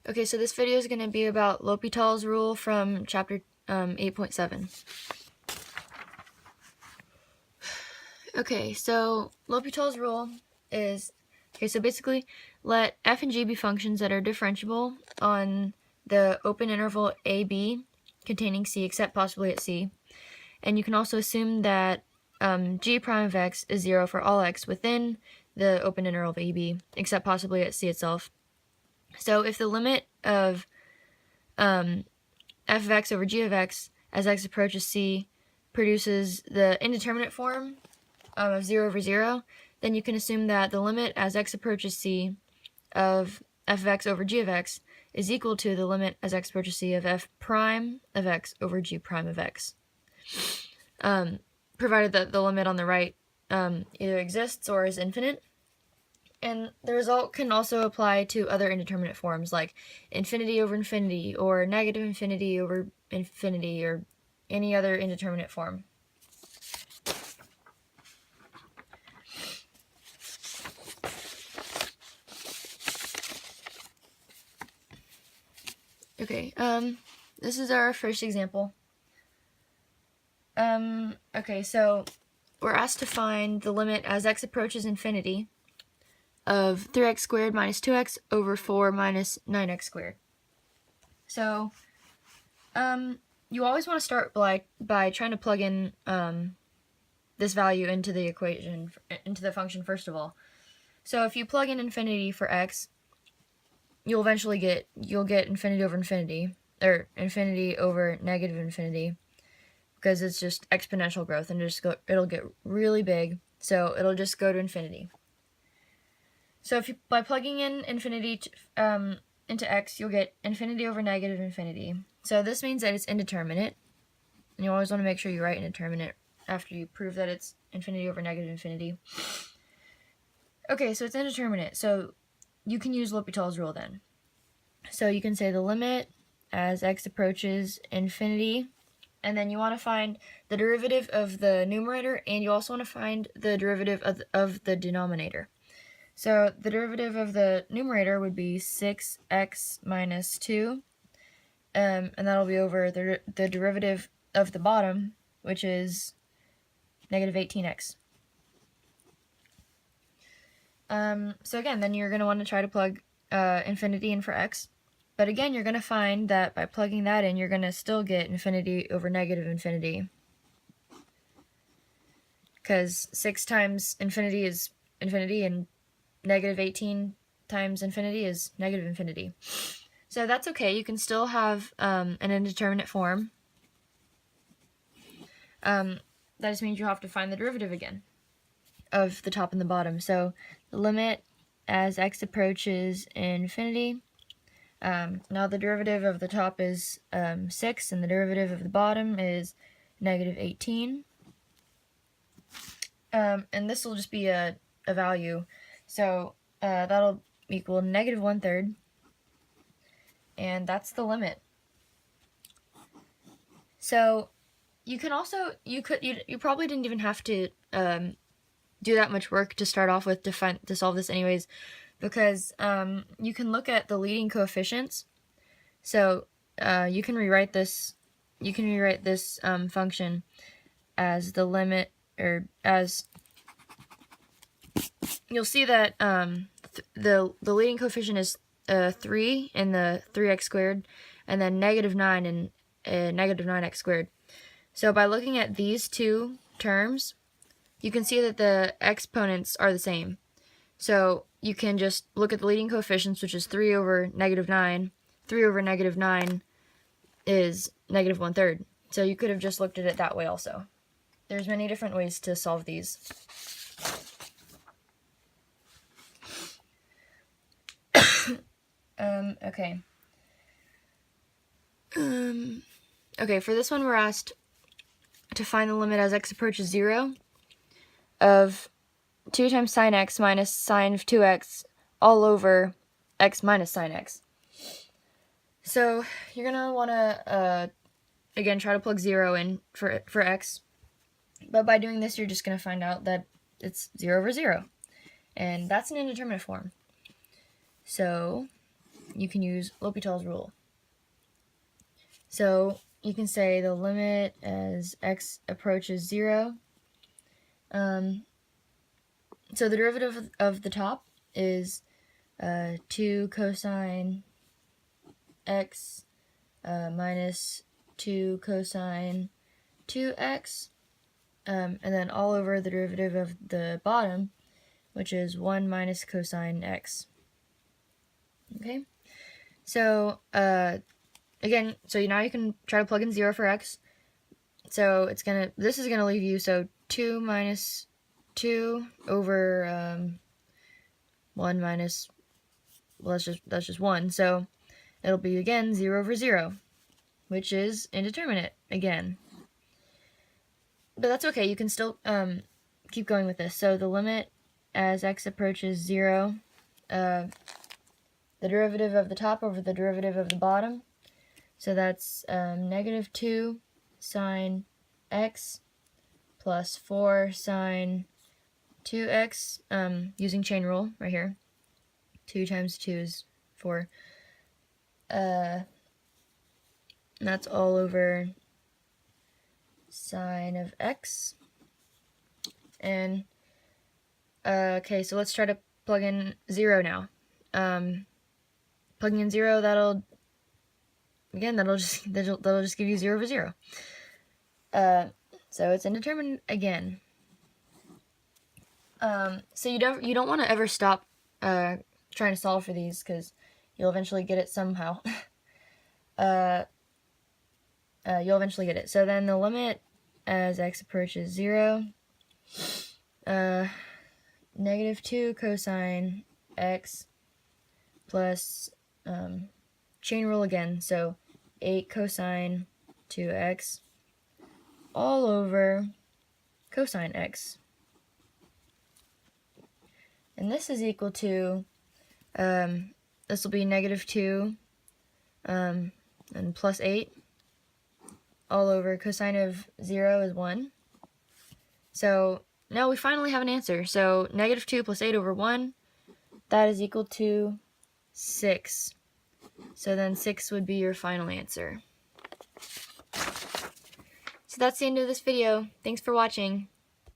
Okay, so this video is going to be about L'Hopital's rule from chapter 8.7. Okay, so L'Hopital's rule is, so basically let f and g be functions that are differentiable on the open interval AB containing c except possibly at c. And you can also assume that g prime of x is 0 for all x within the open interval of AB except possibly at c itself. So if the limit of f of x over g of x as x approaches c produces the indeterminate form of 0 over 0, then you can assume that the limit as x approaches c of f of x over g of x is equal to the limit as x approaches c of f prime of x over g prime of x, provided that the limit on the right either exists or is infinite. And the result can also apply to other indeterminate forms like infinity over infinity or negative infinity over infinity or any other indeterminate form. Okay, this is our first example. Okay, so we're asked to find the limit as x approaches infinity of 3x squared minus 2x over 4 minus 9x squared. So, you always want to start by trying to plug in this value into the equation, into the function first of all. So if you plug in infinity for x, you'll get infinity over infinity, or infinity over negative infinity, because it's just exponential growth, and it'll get really big, so it'll just go to infinity. So if by plugging in infinity into x, you'll get infinity over negative infinity. So this means that it's indeterminate, and you always want to make sure you write indeterminate after you prove that it's infinity over negative infinity. Okay, so it's indeterminate, so you can use L'Hopital's rule then. So you can say the limit as x approaches infinity, and then you want to find the derivative of the numerator, and you also want to find the derivative of the denominator. So the derivative of the numerator would be 6x minus 2, and that'll be over the derivative of the bottom, which is negative 18x. So again, then you're going to want to try to plug infinity in for x. But again, you're going to find that by plugging that in, you're going to still get infinity over negative infinity. Because 6 times infinity is infinity, and negative 18 times infinity is negative infinity. So that's okay. You can still have an indeterminate form. That just means you have to find the derivative again of the top and the bottom. So the limit as x approaches infinity. Now the derivative of the top is 6, and the derivative of the bottom is negative 18. And this will just be a value. So that'll equal negative 1/3. And that's the limit. So you can also, you probably didn't even have to do that much work to start off with to solve this anyways, because you can look at the leading coefficients. So you can rewrite this function as the limit, or as you'll see that the leading coefficient is 3 in the 3x squared, and then negative 9 in negative 9x squared. So by looking at these two terms, you can see that the exponents are the same. So you can just look at the leading coefficients, which is 3 over negative 9. 3 over negative 9 is negative 1/3. So you could have just looked at it that way also. There's many different ways to solve these. Okay. Okay, for this one we're asked to find the limit as x approaches 0 of 2 times sine x minus sine of 2x all over x minus sine x. So you're going to want to, again, try to plug 0 in for x. But by doing this, you're just going to find out that it's 0 over 0. And that's an indeterminate form. So you can use L'Hopital's rule. So you can say the limit as x approaches 0. So the derivative of the top is 2 cosine x minus 2 cosine 2x, and then all over the derivative of the bottom, which is 1 minus cosine x. Okay, so again, so now you can try to plug in 0 for x. So this is gonna leave you, so 2 minus 2 over 1 minus, well, that's just 1, so it'll be again 0 over 0, which is indeterminate again. But that's okay, you can still keep going with this. So the limit as x approaches 0, the derivative of the top over the derivative of the bottom, so that's negative 2 sine x plus 4 sine 2x, using chain rule right here. 2 times 2 is 4. That's all over sine of x. And okay, so let's try to plug in 0 now. Plugging in 0, that'll just give you 0 over 0. So it's indeterminate again. So you don't want to ever stop trying to solve for these, because you'll eventually get it somehow. You'll eventually get it. So then the limit as x approaches 0, negative 2 cosine x plus chain rule again, so 8 cosine 2x all over cosine x. And this is equal to, this will be negative 2 and plus 8 all over cosine of 0 is 1. So now we finally have an answer. So negative 2 plus 8 over 1, that is equal to 6. So then 6 would be your final answer. So that's the end of this video. Thanks for watching.